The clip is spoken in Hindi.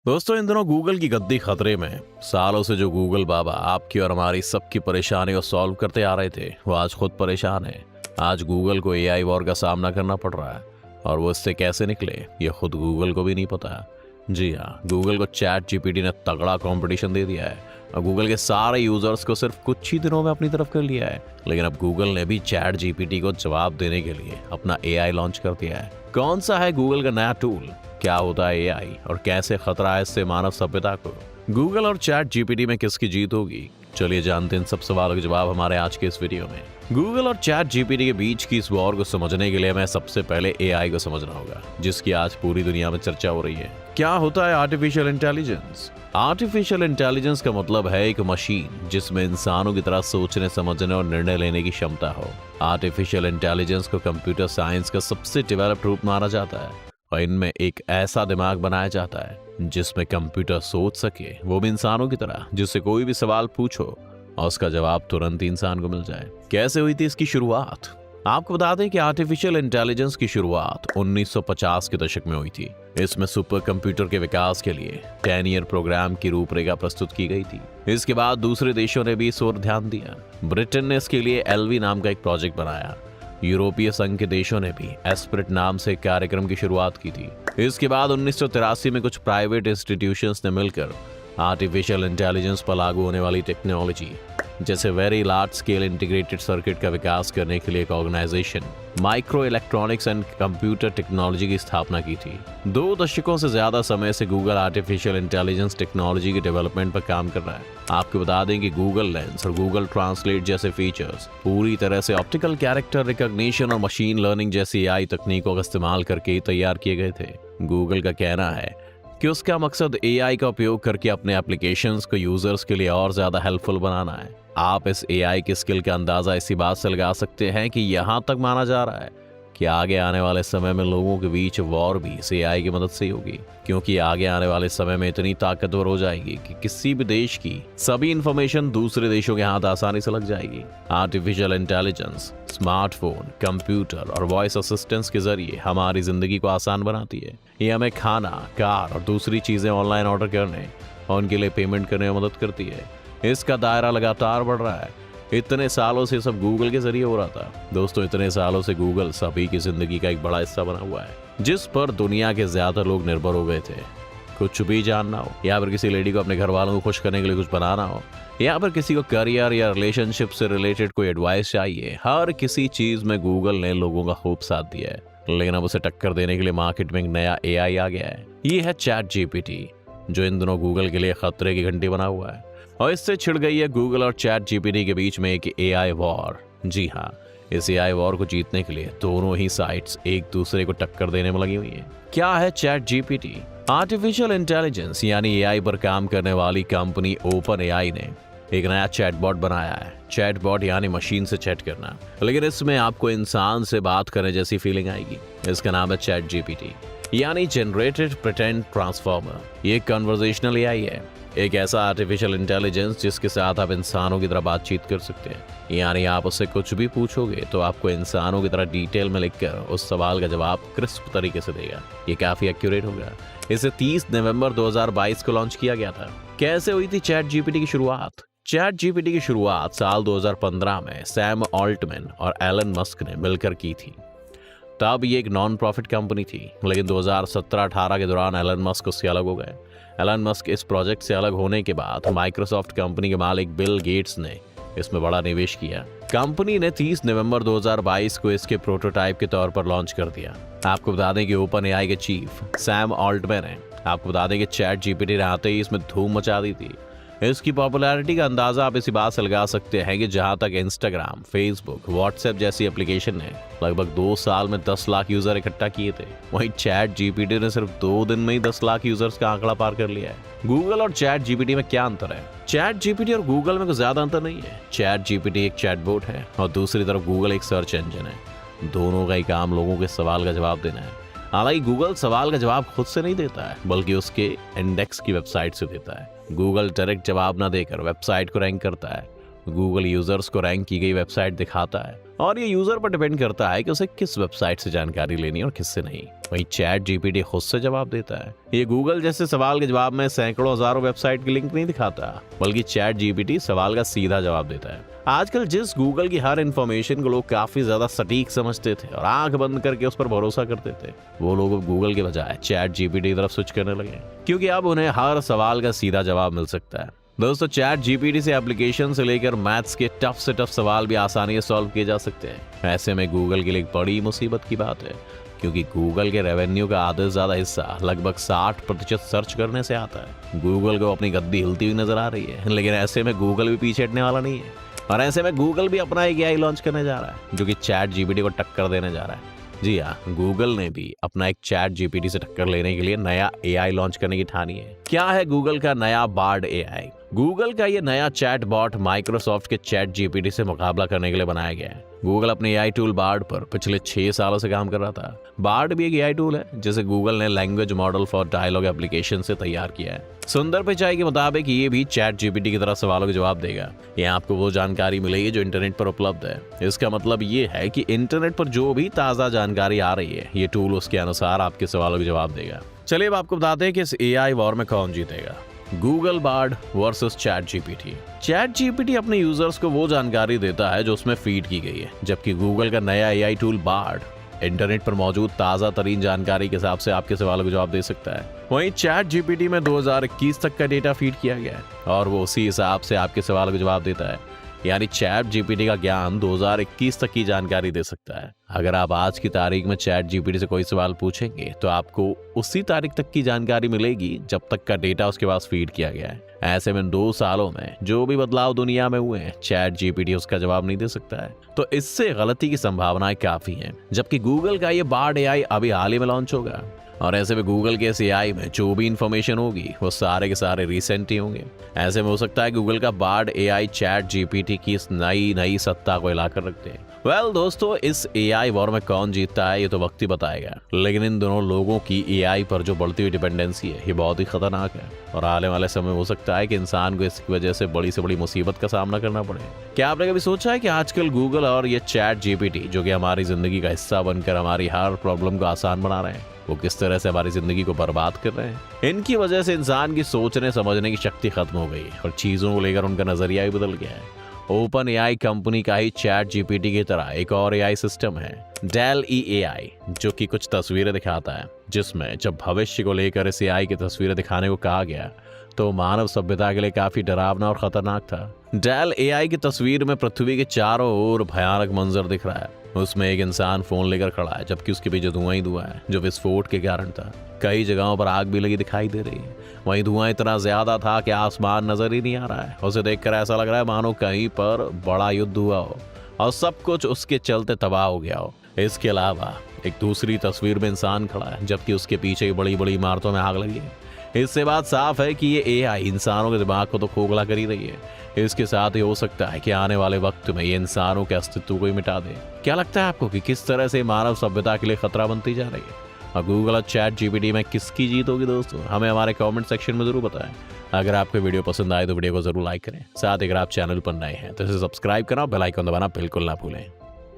दोस्तों, इन दिनों गूगल की गद्दी खतरे में। सालों से जो गूगल बाबा आपकी और हमारी सबकी परेशानी को सॉल्व करते आ रहे थे, वो आज खुद परेशान है। आज गूगल को एआई वॉर का सामना करना पड़ रहा है और वो इससे कैसे निकले ये खुद गूगल को भी नहीं पता। जी हाँ, गूगल को चैट जीपीटी ने तगड़ा कंपटीशन दे दिया है और गूगल के सारे यूजर्स को सिर्फ कुछ ही दिनों में अपनी तरफ कर लिया है। लेकिन अब गूगल ने भी चैट जीपीटी को जवाब देने के लिए अपना एआई लॉन्च कर दिया है। कौन सा है गूगल का नया टूल, क्या होता है एआई और कैसे खतरा है इससे मानव सभ्यता को, गूगल और चैट जीपीटी में किसकी जीत होगी? चलिए जानते हैं इन सब सवालों के जवाब हमारे आज के इस वीडियो में। गूगल और चैट जीपीटी के बीच की इस वॉर को समझने के लिए हमें सबसे पहले एआई को समझना होगा, जिसकी आज पूरी दुनिया में चर्चा हो रही है। क्या होता है आर्टिफिशियल इंटेलिजेंस? आर्टिफिशियल इंटेलिजेंस का मतलब है एक मशीन जिसमें इंसानों की तरह सोचने, समझने और निर्णय लेने की क्षमता हो। आर्टिफिशियल इंटेलिजेंस को कंप्यूटर साइंस का सबसे डेवलप्ड रूप माना जाता है और इनमें एक ऐसा दिमाग बनाया जाता है जिसमें कंप्यूटर सोच सके, वो भी इंसानों की तरह, जिससे कोई भी सवाल पूछो और उसका जवाब तुरंत ही इंसान को मिल जाए। कैसे हुई थी इसकी शुरुआत? आपको बता दें कि आर्टिफिशियल इंटेलिजेंस की शुरुआत 1950 के दशक में हुई थी। इसमें सुपर कंप्यूटर के विकास के लिए 10 ईयर प्रोग्राम की रूपरेखा प्रस्तुत की गई थी। इसके बाद दूसरे देशों ने भी इस ओर ध्यान दिया। ब्रिटेन ने इसके लिए एलवी नाम का एक प्रोजेक्ट बनाया। यूरोपीय संघ के देशों ने भी एस्पिरिट नाम से एक कार्यक्रम की शुरुआत की थी। इसके बाद 1983 में कुछ प्राइवेट इंस्टीट्यूशंस ने मिलकर आर्टिफिशियल इंटेलिजेंस पर लागू होने वाली टेक्नोलॉजी जैसे very large scale integrated circuit का विकास करने के लिए एक organisation micro electronics and computer technology की स्थापना की थी। 2 दशकों से ज्यादा समय से गूगल आर्टिफिशियल इंटेलिजेंस टेक्नोलॉजी के डेवलपमेंट पर काम कर रहा है। आपको बता दें कि गूगल लेंस और गूगल ट्रांसलेट जैसे फीचर्स पूरी तरह से ऑप्टिकल कैरेक्टर रिकॉग्निशन और मशीन लर्निंग जैसी एआई तकनीकों का इस्तेमाल करके ही तैयार किए गए थे। गूगल का कहना है कि उसका मकसद एआई का उपयोग करके अपने एप्लीकेशंस को यूजर्स के लिए और ज्यादा हेल्पफुल बनाना है। आप इस एआई की स्किल का अंदाजा इसी बात से लगा सकते हैं कि यहां तक माना जा रहा है कि आगे आने वाले समय में लोगों के बीच वॉर भी इस एआई की मदद से ही होगी, क्योंकि आगे आने वाले समय में इतनी ताकतवर हो जाएगी कि किसी भी देश की सभी इंफॉर्मेशन दूसरे देशों के हाथ आसानी से लग जाएगी। आर्टिफिशियल इंटेलिजेंस स्मार्टफोन, कंप्यूटर और वॉइस असिस्टेंट्स के जरिए हमारी जिंदगी को आसान बनाती है। ये हमें खाना, कार और दूसरी चीजें ऑनलाइन ऑर्डर करने और उनके लिए पेमेंट करने में मदद करती है। इसका दायरा लगातार बढ़ रहा है। इतने सालों से सब गूगल के जरिए हो रहा था। दोस्तों, इतने सालों से गूगल सभी की जिंदगी का एक बड़ा हिस्सा बना हुआ है, जिस पर दुनिया के ज्यादा लोग निर्भर हो गए थे। कुछ भी जानना हो, या फिर किसी लेडी को अपने घर वालों को खुश करने के लिए कुछ बनाना हो, या फिर किसी को करियर या रिलेशनशिप से रिलेटेड कोई एडवाइस चाहिए, हर किसी चीज में गूगल ने लोगों का खूब साथ दिया है। लेकिन अब उसे टक्कर देने के लिए मार्केट में एक नया एआई आ गया है। ये है चैट जीपीटी, जो इन दिनों गूगल के लिए खतरे की घंटी बना हुआ है और इससे छिड़ गई है गूगल और चैट जीपीटी के बीच में एक एआई वॉर। जी हाँ, इस एआई वॉर को जीतने के लिए दोनों ही साइट्स एक दूसरे को टक्कर देने में लगी हुई हैं। क्या है चैट जीपीटी? आर्टिफिशियल इंटेलिजेंस यानी एआई पर काम करने वाली कंपनी ओपन एआई ने एक नया चैटबॉट बनाया है। चैटबॉट यानी मशीन से चैट करना, लेकिन इसमें आपको इंसान से बात करने जैसी फीलिंग आएगी। इसका नाम है चैट जीपीटी यानी जनरेटेड प्रिटेंड ट्रांसफॉर्मर। ये कन्वर्सेशनल एआई है, एक ऐसा आर्टिफिशियल इंटेलिजेंस जिसके साथ आप इंसानों की तरह बातचीत कर सकते हैं। यानी आप उससे कुछ भी पूछोगे तो आपको इंसानों की तरह डिटेल में लिखकर उस सवाल का जवाब क्रिस्प तरीके से देगा। ये काफी एक्यूरेट होगा। इसे 30 नवंबर 2022 को लॉन्च किया गया था। कैसे हुई थी चैट जीपीटी की शुरुआत? चैट जीपीटी की शुरुआत साल 2015 में सैम ऑल्टमैन और एलन मस्क ने मिलकर की थी। तब ये एक नॉन प्रॉफिट कंपनी थी, लेकिन 2017-18 के दौरान एलन मस्क उससे अलग हो गए। एलन मस्क इस प्रोजेक्ट से अलग होने के बाद माइक्रोसॉफ्ट कंपनी के मालिक बिल गेट्स ने इसमें बड़ा निवेश किया। कंपनी ने 30 नवंबर 2022 को इसके प्रोटोटाइप के तौर पर लॉन्च कर दिया। आपको बता दें कि ओपन एआई के चीफ सैम ऑल्टमैन है। आपको बता दें कि चैट जीपीटी आते ही इसमें धूम मचा दी थी। इसकी पॉपुलैरिटी का अंदाजा आप इसी बात से लगा सकते हैं कि जहां तक इंस्टाग्राम, फेसबुक, व्हाट्सएप जैसी एप्लीकेशन ने लगभग 2 साल में 10 लाख यूजर इकट्ठा किए थे, वहीं चैट जीपीटी ने सिर्फ 2 दिन में ही 10 लाख यूजर्स का आंकड़ा पार कर लिया है। गूगल और चैट जीपीटी में क्या अंतर है? चैट जीपीटी और गूगल में कोई ज्यादा अंतर नहीं है। चैट जीपीटी एक चैटबॉट है और दूसरी तरफ गूगल एक सर्च इंजन है। दोनों का ही काम लोगों के सवाल का जवाब देना है। हालांकि गूगल सवाल का जवाब खुद से नहीं देता है, बल्कि उसके इंडेक्स की वेबसाइट से देता है। गूगल डायरेक्ट जवाब ना देकर वेबसाइट को रैंक करता है गूगल यूजर्स को रैंक की गई वेबसाइट दिखाता है और ये यूजर पर डिपेंड करता है कि उसे किस वेबसाइट से जानकारी लेनी है और किससे नहीं। वहीं चैट जीपीटी खुद से जवाब देता है। ये गूगल जैसे सवाल के जवाब में सैकड़ों हजारों वेबसाइट की लिंक नहीं दिखाता, बल्कि चैट जीपीटी सवाल का सीधा जवाब देता है। आजकल जिस गूगल की हर इंफॉर्मेशन को लोग काफी ज्यादा सटीक समझते थे और आंख बंद करके उस पर भरोसा करते थे, वो लोग गूगल के बजाय चैट जीपीटी की तरफ स्विच करने लगे, क्योंकि अब उन्हें हर सवाल का सीधा जवाब मिल सकता है। दोस्तों, चैट जीपीटी से एप्लीकेशन से लेकर मैथ्स के टफ से टफ सवाल भी आसानी से सॉल्व किए जा सकते हैं। ऐसे में गूगल के लिए एक बड़ी मुसीबत की बात है, क्योंकि गूगल के रेवेन्यू का आधे से ज्यादा हिस्सा लगभग 60% सर्च करने से आता है। गूगल को अपनी गद्दी हिलती हुई नजर आ रही है, लेकिन ऐसे में गूगल भी पीछे हटने वाला नहीं है। और ऐसे में गूगल भी अपना एक एआई लॉन्च करने जा रहा है, जो कि चैट जीपीटी को टक्कर देने जा रहा है। जी हाँ, गूगल ने भी अपना एक चैट जीपीटी से टक्कर लेने के लिए नया एआई लॉन्च करने की ठानी है। क्या है गूगल का नया बार्ड एआई? गूगल का ये नया चैट बॉट माइक्रोसॉफ्ट के चैट जीपीटी से मुकाबला करने के लिए बनाया गया है। गूगल अपने एआई टूल बार्ड पर पिछले 6 सालों से काम कर रहा था। बार्ड भी एक एआई टूल है जिसे गूगल ने language model for dialogue application से तैयार किया है। सुंदर पिचाई के मुताबिक ये भी चैट जीपीटी की तरह सवालों के जवाब देगा। यहाँ आपको वो जानकारी मिलेगी जो इंटरनेट पर उपलब्ध है। इसका मतलब ये है कि इंटरनेट पर जो भी ताज़ा जानकारी आ रही है, ये टूल उसके अनुसार आपके सवालों के जवाब देगा। चलिए अब आपको बताते हैं कि इस एआई वॉर में कौन जीतेगा। Google Bard versus chat GPT. Chat GPT अपने यूजर्स को वो जानकारी देता है जो उसमें फीड की गई है, जबकि गूगल का नया एआई टूल बार्ड इंटरनेट पर मौजूद ताज़ा तरीन जानकारी के हिसाब से आपके सवालों को जवाब दे सकता है। वहीं चैट जीपीटी में 2021 तक का डेटा फीड किया गया है और वो उसी हिसाब से आपके सवालों को जवाब देता है। यानी चैट जीपीटी का ज्ञान 2021 तक की जानकारी दे सकता है। अगर आप आज की तारीख में चैट जीपीटी से कोई सवाल पूछेंगे तो आपको उसी तारीख तक की जानकारी मिलेगी जब तक का डेटा उसके पास फीड किया गया है। ऐसे में 2 सालों में जो भी बदलाव दुनिया में हुए हैं, चैट जीपीटी उसका जवाब नहीं दे सकता है, तो इससे गलती की संभावनाएं काफी हैं। जबकि गूगल का ये बार्ड एआई अभी हाल ही में लॉन्च होगा और ऐसे में गूगल के इस एआई में जो भी इंफॉर्मेशन होगी वो सारे के सारे रिसेंट ही होंगे। ऐसे में हो सकता है गूगल का बार्ड एआई चैट जीपीटी की इस नई सत्ता को हिलाकर रख दे। वेल दोस्तों, इस एआई वॉर में कौन जीतता है ये तो वक्त ही बताएगा, लेकिन इन दोनों लोगों की एआई पर जो बढ़ती हुई डिपेंडेंसी है ये बहुत ही खतरनाक है और आने वाले समय हो सकता है कि इंसान को इसकी वजह से बड़ी से बड़ी मुसीबत का सामना करना पड़े। क्या आपने कभी सोचा है कि आजकल गूगल और ये चैट जीपीटी, जो कि हमारी जिंदगी का हिस्सा बनकर हमारी हर प्रॉब्लम को आसान बना रहे हैं, वो किस तरह से हमारी जिंदगी को बर्बाद कर रहे हैं? इनकी वजह से इंसान की सोचने समझने की शक्ति खत्म हो गई और चीजों को लेकर उनका नजरिया भी बदल गया है। ओपन एआई कंपनी का ही चैट जीपीटी की तरह एक और एआई सिस्टम है, DALL-E AI, जो कि कुछ तस्वीरें दिखाता है, जिसमें जब भविष्य को लेकर इस एआई की तस्वीरें दिखाने को कहा गया तो मानव सभ्यता के लिए काफी डरावना और खतरनाक था। DALL-E AI की तस्वीर में पृथ्वी के चारों ओर भयानक मंजर दिख रहा है। उसमें एक इंसान फोन लेकर खड़ा है, जबकि उसके पीछे धुआं ही धुआं है, जो विस्फोट के कारण था। कई जगहों पर आग भी लगी दिखाई दे रही है। वहीं धुआं इतना ज्यादा था कि आसमान नजर ही नहीं आ रहा है। उसे देखकर ऐसा लग रहा है मानो कहीं पर बड़ा युद्ध हुआ हो और सब कुछ उसके चलते तबाह हो गया हो। इसके अलावा एक दूसरी तस्वीर में इंसान खड़ा है, जबकि उसके पीछे बड़ी बड़ी इमारतों में आग लगी है। इससे बात साफ है कि ये एआई इंसानों के दिमाग को तो खोखला कर ही रही है। इसके साथ ही हो सकता है कि आने वाले वक्त में ये इंसानों के अस्तित्व को ही मिटा दे। क्या लगता है आपको कि किस तरह से मानव सभ्यता के लिए खतरा बनती जा रही है? और गूगल और चैट जीपीटी में किसकी जीत होगी दोस्तों? हमें हमारे कमेंट सेक्शन में जरूर बताएं। अगर आपको वीडियो पसंद आए तो वीडियो को जरूर लाइक करें। साथ ही अगर आप चैनल पर नए हैं तो इसे सब्सक्राइब करना और बेल आइकन दबाना बिल्कुल ना भूलें।